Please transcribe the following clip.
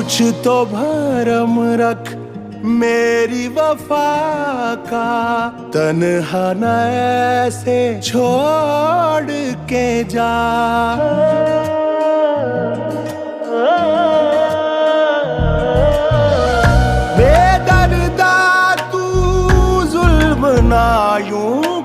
कुछ तो भरम रख मेरी वफा का, तन्हा न ऐसे छोड़ के जा। बेदर्दा तू जुल्म ना यूं